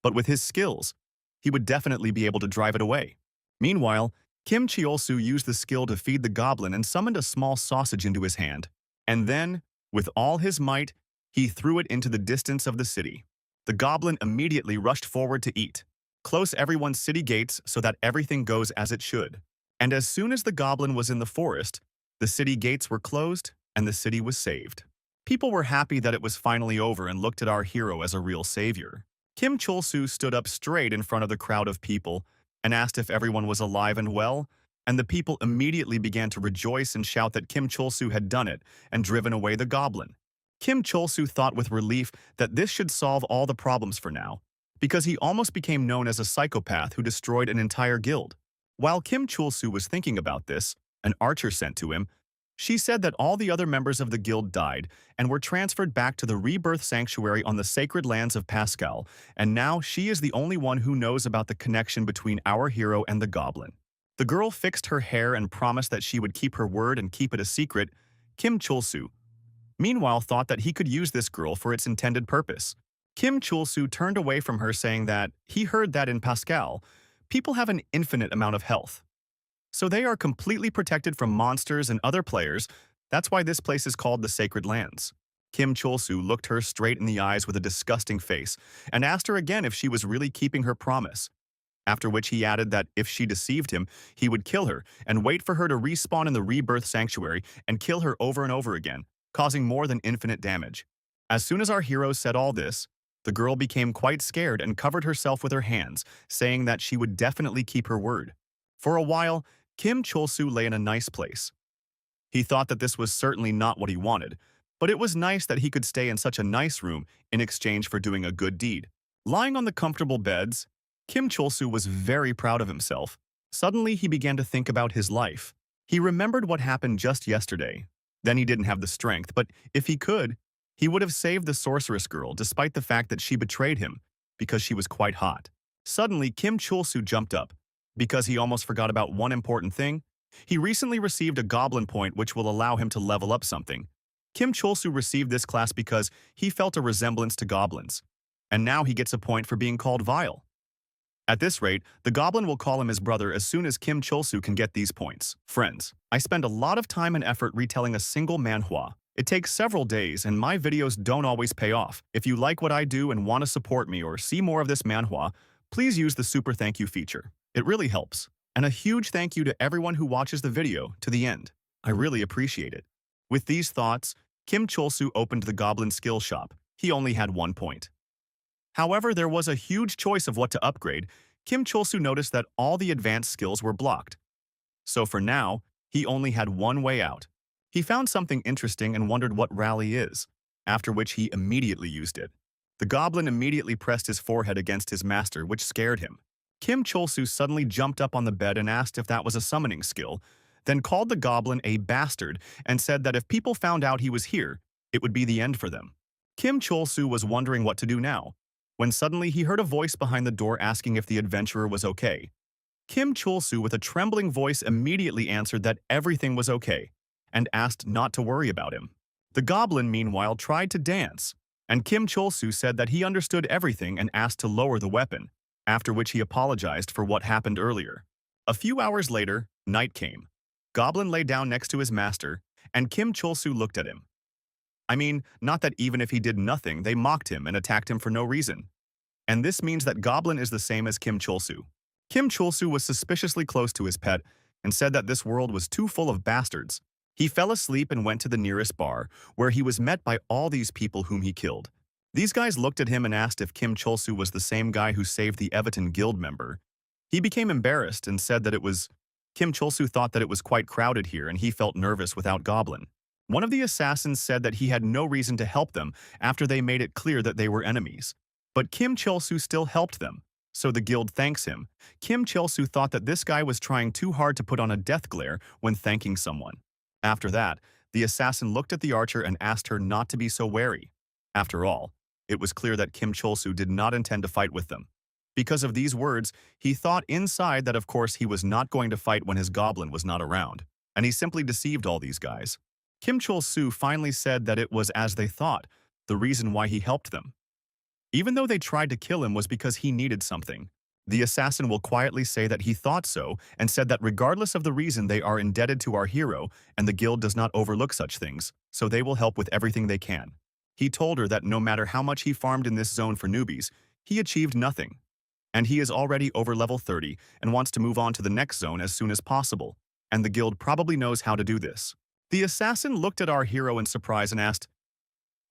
but with his skills, he would definitely be able to drive it away. Meanwhile, Kim Chol-soo used the skill to feed the goblin and summoned a small sausage into his hand. And then, with all his might, he threw it into the distance of the city. The goblin immediately rushed forward to eat. Close everyone's city gates so that everything goes as it should. And as soon as the goblin was in the forest, the city gates were closed and the city was saved. People were happy that it was finally over and looked at our hero as a real savior. Kim Chol-soo stood up straight in front of the crowd of people and asked if everyone was alive and well, and the people immediately began to rejoice and shout that Kim Chol-soo had done it and driven away the goblin. Kim Chol-soo thought with relief that this should solve all the problems for now, because he almost became known as a psychopath who destroyed an entire guild. While Kim Chol-soo was thinking about this, an archer sent to him, she said that all the other members of the guild died and were transferred back to the rebirth sanctuary on the sacred lands of Pascal, and now she is the only one who knows about the connection between our hero and the goblin. The girl fixed her hair and promised that she would keep her word and keep it a secret. Kim Chol-soo, meanwhile, thought that he could use this girl for its intended purpose. Kim Chol-soo turned away from her saying that he heard that in Pascal, people have an infinite amount of health. So they are completely protected from monsters and other players. That's why this place is called the Sacred Lands. Kim Chol-soo looked her straight in the eyes with a disgusting face and asked her again if she was really keeping her promise. After which he added that if she deceived him, he would kill her and wait for her to respawn in the rebirth sanctuary and kill her over and over again, causing more than infinite damage. As soon as our hero said all this, the girl became quite scared and covered herself with her hands, saying that she would definitely keep her word. For a while, Kim Chol-soo lay in a nice place. He thought that this was certainly not what he wanted, but it was nice that he could stay in such a nice room in exchange for doing a good deed. Lying on the comfortable beds, Kim Chol-soo was very proud of himself. Suddenly, he began to think about his life. He remembered what happened just yesterday. Then he didn't have the strength, but if he could, he would have saved the sorceress girl despite the fact that she betrayed him because she was quite hot. Suddenly, Kim Chol-soo jumped up because he almost forgot about one important thing. He recently received a goblin point which will allow him to level up something. Kim Chol-soo received this class because he felt a resemblance to goblins, and now he gets a point for being called vile. At this rate, the goblin will call him his brother as soon as Kim Chol-soo can get these points. Friends, I spend a lot of time and effort retelling a single manhwa. It takes several days and my videos don't always pay off. If you like what I do and want to support me or see more of this manhwa, please use the super thank you feature. It really helps. And a huge thank you to everyone who watches the video to the end. I really appreciate it. With these thoughts, Kim Chol-soo opened the goblin skill shop. He only had 1 point. However, there was a huge choice of what to upgrade. Kim Chol-soo noticed that all the advanced skills were blocked. So for now, he only had one way out. He found something interesting and wondered what rally is, after which he immediately used it. The goblin immediately pressed his forehead against his master, which scared him. Kim Chol-soo suddenly jumped up on the bed and asked if that was a summoning skill, then called the goblin a bastard and said that if people found out he was here, it would be the end for them. Kim Chol-soo was wondering what to do now, when suddenly he heard a voice behind the door asking if the adventurer was okay. Kim Chol-soo with a trembling voice immediately answered that everything was okay, and asked not to worry about him. The goblin, meanwhile, tried to dance, and Kim Chol-soo said that he understood everything and asked to lower the weapon, after which he apologized for what happened earlier. A few hours later, night came. Goblin lay down next to his master, and Kim Chol-soo looked at him. I mean, not that even if he did nothing, they mocked him and attacked him for no reason. And this means that Goblin is the same as Kim Chol-soo. Kim Chol-soo was suspiciously close to his pet and said that this world was too full of bastards. He fell asleep and went to the nearest bar, where he was met by all these people whom he killed. These guys looked at him and asked if Kim Chol-soo was the same guy who saved the Everton Guild member. He became embarrassed and said that it was. Kim Chol-soo thought that it was quite crowded here and he felt nervous without Goblin. One of the assassins said that he had no reason to help them after they made it clear that they were enemies. But Kim Chol-soo still helped them, so the guild thanks him. Kim Chol-soo thought that this guy was trying too hard to put on a death glare when thanking someone. After that, the assassin looked at the archer and asked her not to be so wary. After all, it was clear that Kim Chol-soo did not intend to fight with them. Because of these words, he thought inside that of course he was not going to fight when his goblin was not around, and he simply deceived all these guys. Kim Chol-soo finally said that it was as they thought, the reason why he helped them. Even though they tried to kill him was because he needed something. The assassin will quietly say that he thought so and said that regardless of the reason they are indebted to our hero and the guild does not overlook such things, so they will help with everything they can. He told her that no matter how much he farmed in this zone for newbies, he achieved nothing. And he is already over level 30 and wants to move on to the next zone as soon as possible, and the guild probably knows how to do this. The assassin looked at our hero in surprise and asked,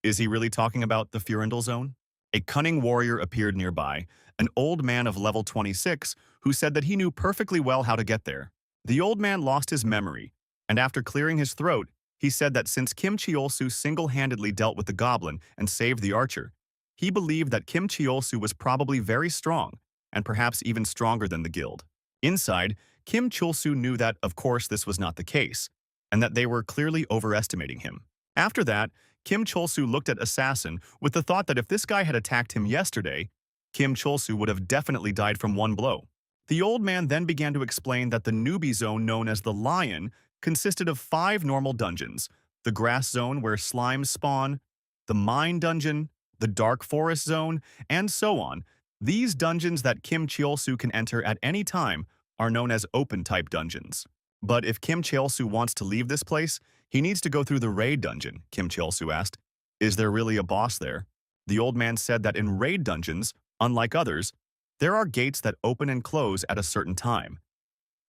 "Is he really talking about the Furindal zone?" A cunning warrior appeared nearby, an old man of level 26, who said that he knew perfectly well how to get there. The old man lost his memory, and after clearing his throat, he said that since Kim Chol-soo single-handedly dealt with the goblin and saved the archer, he believed that Kim Chol-soo was probably very strong, and perhaps even stronger than the guild. Inside, Kim Chol-soo knew that, of course, this was not the case, and that they were clearly overestimating him. After that, Kim Chol-soo looked at Assassin with the thought that if this guy had attacked him yesterday, Kim Chol-soo would have definitely died from one blow. The old man then began to explain that the newbie zone known as the Lion consisted of 5 normal dungeons: the Grass Zone where slimes spawn, the Mine Dungeon, the Dark Forest Zone, and so on. These dungeons that Kim Chol-soo can enter at any time are known as open-type dungeons. But if Kim Chol-soo wants to leave this place, he needs to go through the Raid Dungeon, Kim Chol-soo asked. Is there really a boss there? The old man said that in Raid Dungeons, unlike others, there are gates that open and close at a certain time.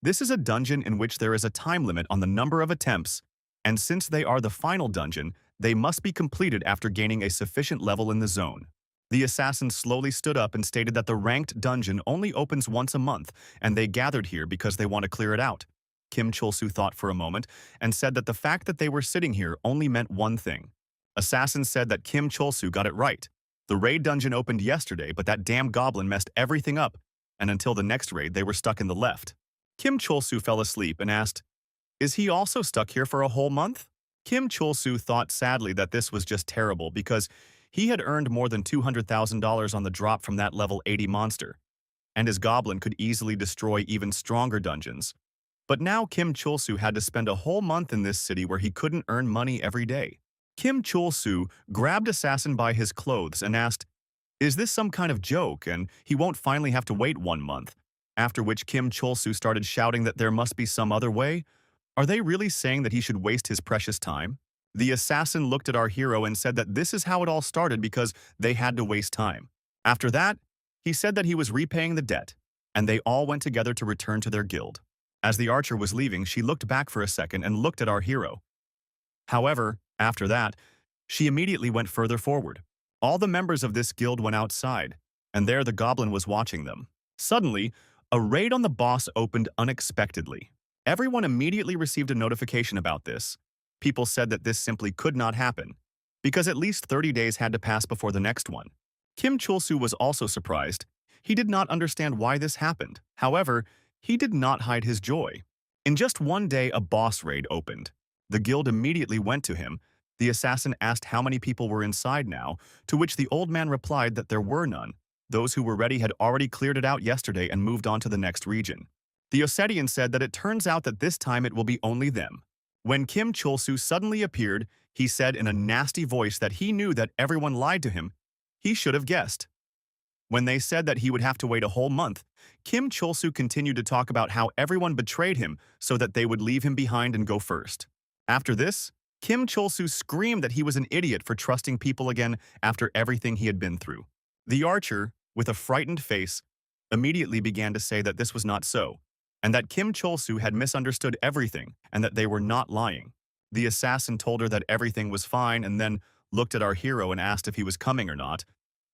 This is a dungeon in which there is a time limit on the number of attempts, and since they are the final dungeon, they must be completed after gaining a sufficient level in the zone. The assassin slowly stood up and stated that the ranked dungeon only opens once a month, and they gathered here because they want to clear it out. Kim Chol-soo thought for a moment and said that the fact that they were sitting here only meant one thing. Assassin said that Kim Chol-soo got it right. The raid dungeon opened yesterday, but that damn goblin messed everything up, and until the next raid they were stuck in the left. Kim Chol-soo fell asleep and asked, "Is he also stuck here for a whole month?" Kim Chol-soo thought sadly that this was just terrible because he had earned more than $200,000 on the drop from that level 80 monster, and his goblin could easily destroy even stronger dungeons. But now Kim Chol-soo had to spend a whole month in this city where he couldn't earn money every day. Kim Chol-soo grabbed Assassin by his clothes and asked, "Is this some kind of joke and he won't finally have to wait 1 month?" After which Kim Chol-soo started shouting that there must be some other way. Are they really saying that he should waste his precious time? The assassin looked at our hero and said that this is how it all started because they had to waste time. After that, he said that he was repaying the debt, and they all went together to return to their guild. As the archer was leaving, she looked back for a second and looked at our hero. However, after that, she immediately went further forward. All the members of this guild went outside, and there the goblin was watching them. Suddenly, a raid on the boss opened unexpectedly. Everyone immediately received a notification about this. People said that this simply could not happen, because at least 30 days had to pass before the next one. Kim Chol-soo was also surprised. He did not understand why this happened. However, he did not hide his joy. In just one day, a boss raid opened. The guild immediately went to him. The assassin asked how many people were inside now, to which the old man replied that there were none. Those who were ready had already cleared it out yesterday and moved on to the next region. The Ossetian said that it turns out that this time it will be only them. When Kim Chol-soo suddenly appeared, he said in a nasty voice that he knew that everyone lied to him. He should have guessed. When they said that he would have to wait a whole month, Kim Chol-soo continued to talk about how everyone betrayed him so that they would leave him behind and go first. After this, Kim Chol-soo screamed that he was an idiot for trusting people again after everything he had been through. The archer, with a frightened face, immediately began to say that this was not so, and that Kim Chol-soo had misunderstood everything and that they were not lying. The assassin told her that everything was fine and then looked at our hero and asked if he was coming or not.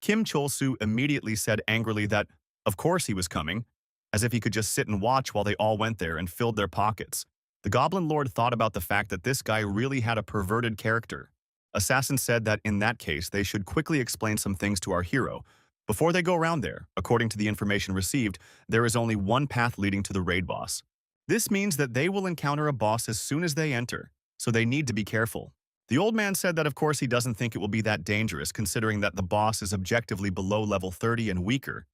Kim Chol-soo immediately said angrily that, of course he was coming, as if he could just sit and watch while they all went there and filled their pockets. The Goblin Lord thought about the fact that this guy really had a perverted character. Assassin said that in that case they should quickly explain some things to our hero. Before they go around there, according to the information received, there is only one path leading to the raid boss. This means that they will encounter a boss as soon as they enter, so they need to be careful. The old man said that of course he doesn't think it will be that dangerous considering that the boss is objectively below level 30 and weaker.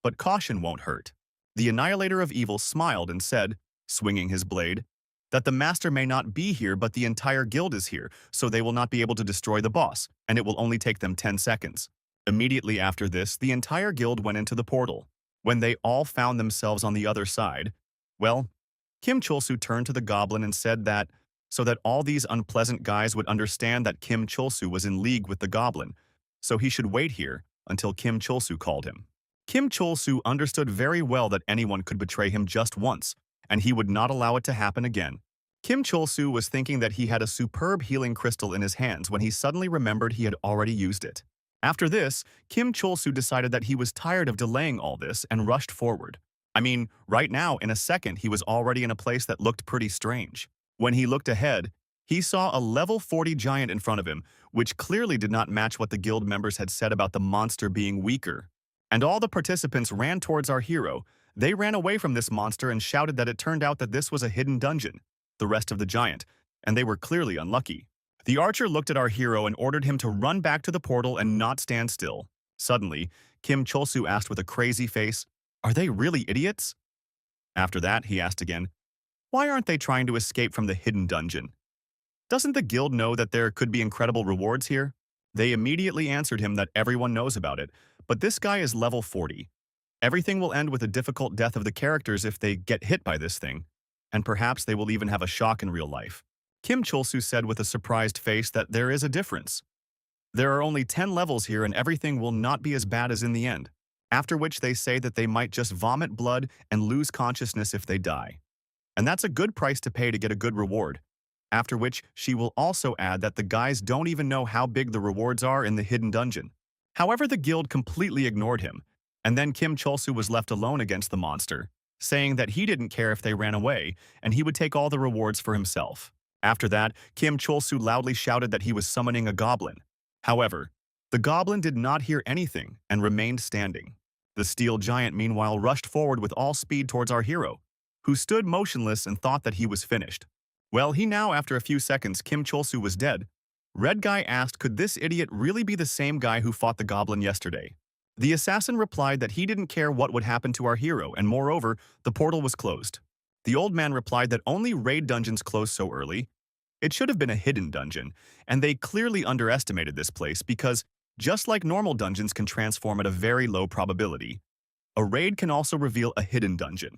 But caution won't hurt. The Annihilator of Evil smiled and said, swinging his blade, that the master may not be here but the entire guild is here, so they will not be able to destroy the boss, and it will only take them 10 seconds. Immediately after this, the entire guild went into the portal. When they all found themselves on the other side, well, Kim Chol-soo turned to the goblin and said that, so that all these unpleasant guys would understand that Kim Chol-soo was in league with the goblin, so he should wait here until Kim Chol-soo called him. Kim Chol-soo understood very well that anyone could betray him just once, and he would not allow it to happen again. Kim Chol-soo was thinking that he had a superb healing crystal in his hands when he suddenly remembered he had already used it. After this, Kim Chol-soo decided that he was tired of delaying all this and rushed forward. I mean, right now, in a second, he was already in a place that looked pretty strange. When he looked ahead, he saw a level 40 giant in front of him, which clearly did not match what the guild members had said about the monster being weaker. And all the participants ran towards our hero. They ran away from this monster and shouted that it turned out that this was a hidden dungeon, the rest of the giant, and they were clearly unlucky. The archer looked at our hero and ordered him to run back to the portal and not stand still. Suddenly, Kim Chol-soo asked with a crazy face, "Are they really idiots?" After that, he asked again, "Why aren't they trying to escape from the hidden dungeon? Doesn't the guild know that there could be incredible rewards here?" They immediately answered him that everyone knows about it, but this guy is level 40. Everything will end with a difficult death of the characters if they get hit by this thing, and perhaps they will even have a shock in real life. Kim Chol-soo said with a surprised face that there is a difference. There are only 10 levels here and everything will not be as bad as in the end, after which they say that they might just vomit blood and lose consciousness if they die. And that's a good price to pay to get a good reward. After which, she will also add that the guys don't even know how big the rewards are in the hidden dungeon. However, the guild completely ignored him, and then Kim Chol-soo was left alone against the monster, saying that he didn't care if they ran away, and he would take all the rewards for himself. After that, Kim Chol-soo loudly shouted that he was summoning a goblin. However, the goblin did not hear anything and remained standing. The steel giant meanwhile rushed forward with all speed towards our hero, who stood motionless and thought that he was finished. Well, he now, after a few seconds, Kim Chol-soo was dead. Red Guy asked, could this idiot really be the same guy who fought the goblin yesterday? The assassin replied that he didn't care what would happen to our hero, and moreover, the portal was closed. The old man replied that only raid dungeons close so early. It should have been a hidden dungeon, and they clearly underestimated this place because, just like normal dungeons can transform at a very low probability, a raid can also reveal a hidden dungeon.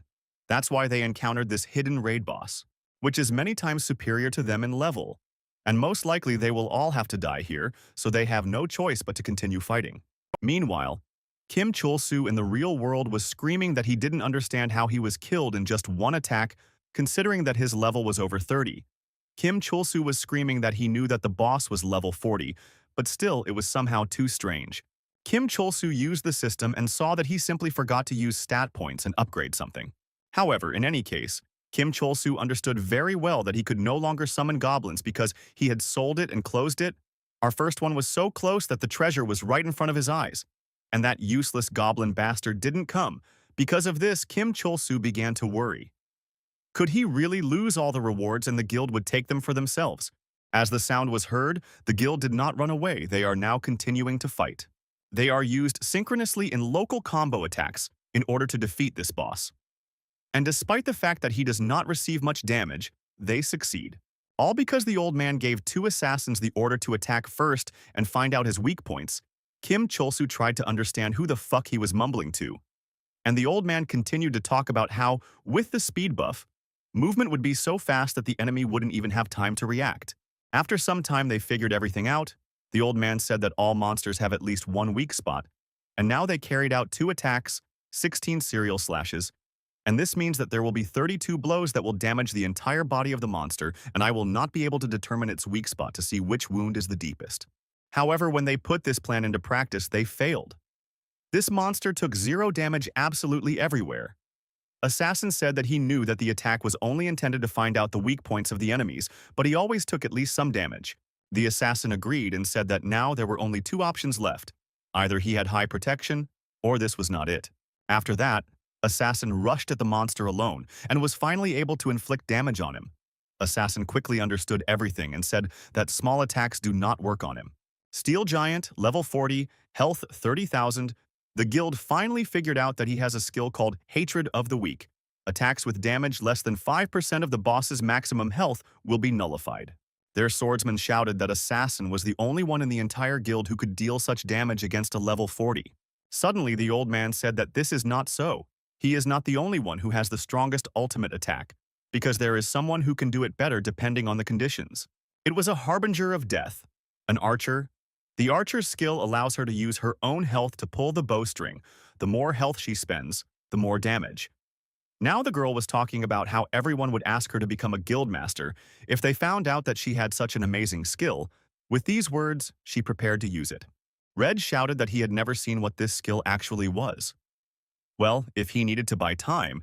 That's why they encountered this hidden raid boss, which is many times superior to them in level, and most likely they will all have to die here, so they have no choice but to continue fighting. Meanwhile, Kim Chol-soo in the real world was screaming that he didn't understand how he was killed in just one attack, considering that his level was over 30. Kim Chol-soo was screaming that he knew that the boss was level 40, but still it was somehow too strange. Kim Chol-soo used the system and saw that he simply forgot to use stat points and upgrade something. However, in any case, Kim Chol-soo understood very well that he could no longer summon goblins because he had sold it and closed it. Our first one was so close that the treasure was right in front of his eyes. And that useless goblin bastard didn't come. Because of this, Kim Chol-soo began to worry. Could he really lose all the rewards and the guild would take them for themselves? As the sound was heard, the guild did not run away. They are now continuing to fight. They are used synchronously in local combo attacks in order to defeat this boss. And despite the fact that he does not receive much damage, they succeed. All because the old man gave two assassins the order to attack first and find out his weak points. Kim Chol-soo tried to understand who the fuck he was mumbling to. And the old man continued to talk about how, with the speed buff, movement would be so fast that the enemy wouldn't even have time to react. After some time they figured everything out. The old man said that all monsters have at least one weak spot, and now they carried out 2 attacks, 16 serial slashes, and this means that there will be 32 blows that will damage the entire body of the monster, and I will not be able to determine its weak spot to see which wound is the deepest. However, when they put this plan into practice, they failed. This monster took 0 damage absolutely everywhere. Assassin said that he knew that the attack was only intended to find out the weak points of the enemies, but he always took at least some damage. The assassin agreed and said that now there were only 2 options left. Either he had high protection, or this was not it. After that, Assassin rushed at the monster alone and was finally able to inflict damage on him. Assassin quickly understood everything and said that small attacks do not work on him. Steel Giant, level 40, health 30,000. The guild finally figured out that he has a skill called Hatred of the Weak. Attacks with damage less than 5% of the boss's maximum health will be nullified. Their swordsman shouted that Assassin was the only one in the entire guild who could deal such damage against a level 40. Suddenly, the old man said that this is not so. He is not the only one who has the strongest ultimate attack, because there is someone who can do it better depending on the conditions. It was a harbinger of death, an archer. The archer's skill allows her to use her own health to pull the bowstring. The more health she spends, the more damage. Now the girl was talking about how everyone would ask her to become a guild master if they found out that she had such an amazing skill. With these words, she prepared to use it. Red shouted that he had never seen what this skill actually was. Well, if he needed to buy time,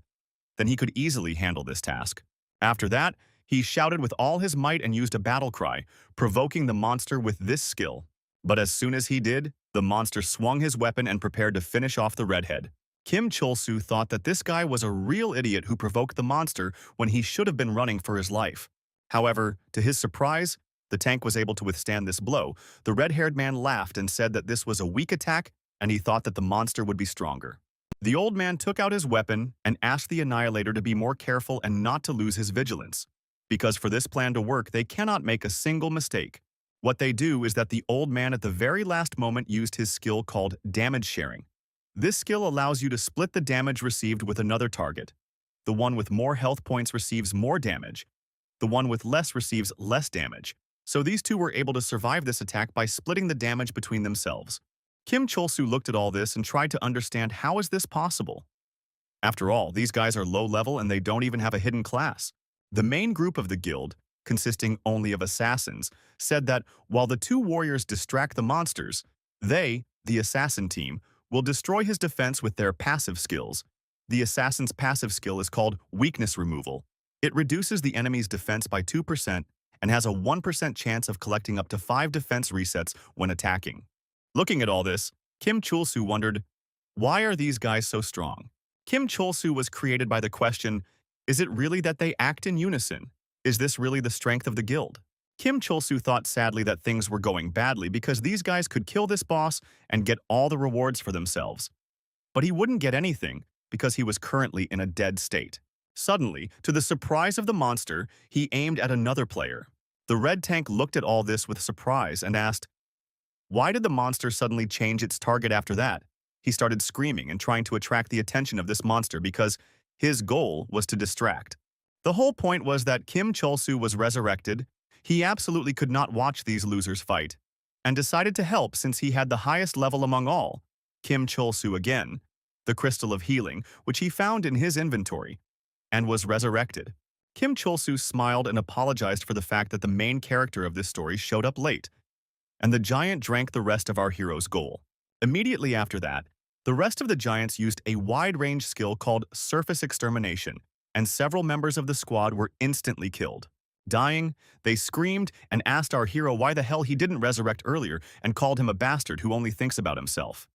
then he could easily handle this task. After that, he shouted with all his might and used a battle cry, provoking the monster with this skill. But as soon as he did, the monster swung his weapon and prepared to finish off the redhead. Kim Chol-soo thought that this guy was a real idiot who provoked the monster when he should have been running for his life. However, to his surprise, the tank was able to withstand this blow. The red-haired man laughed and said that this was a weak attack, and he thought that the monster would be stronger. The old man took out his weapon and asked the Annihilator to be more careful and not to lose his vigilance, because for this plan to work, they cannot make a single mistake. What they do is that the old man at the very last moment used his skill called damage sharing. This skill allows you to split the damage received with another target. The one with more health points receives more damage. The one with less receives less damage. So these two were able to survive this attack by splitting the damage between themselves. Kim Chol-soo looked at all this and tried to understand how is this possible. After all, these guys are low level and they don't even have a hidden class. The main group of the guild, consisting only of assassins, said that while the 2 warriors distract the monsters, they, the assassin team, will destroy his defense with their passive skills. The assassin's passive skill is called Weakness Removal. It reduces the enemy's defense by 2% and has a 1% chance of collecting up to 5 defense resets when attacking. Looking at all this, Kim Chol-soo wondered, why are these guys so strong? Kim Chol-soo was created by the question, is it really that they act in unison? Is this really the strength of the guild? Kim Chol-soo thought sadly that things were going badly because these guys could kill this boss and get all the rewards for themselves. But he wouldn't get anything because he was currently in a dead state. Suddenly, to the surprise of the monster, he aimed at another player. The red tank looked at all this with surprise and asked, why did the monster suddenly change its target after that? He started screaming and trying to attract the attention of this monster because his goal was to distract. The whole point was that Kim Chol-soo was resurrected. He absolutely could not watch these losers fight, and decided to help since he had the highest level among all. Kim Chol-soo again, the Crystal of Healing, which he found in his inventory, and was resurrected. Kim Chol-soo smiled and apologized for the fact that the main character of this story showed up late, and the giant drank the rest of our hero's goal. Immediately after that, the rest of the giants used a wide-range skill called Surface Extermination, and several members of the squad were instantly killed. Dying, they screamed and asked our hero why the hell he didn't resurrect earlier and called him a bastard who only thinks about himself.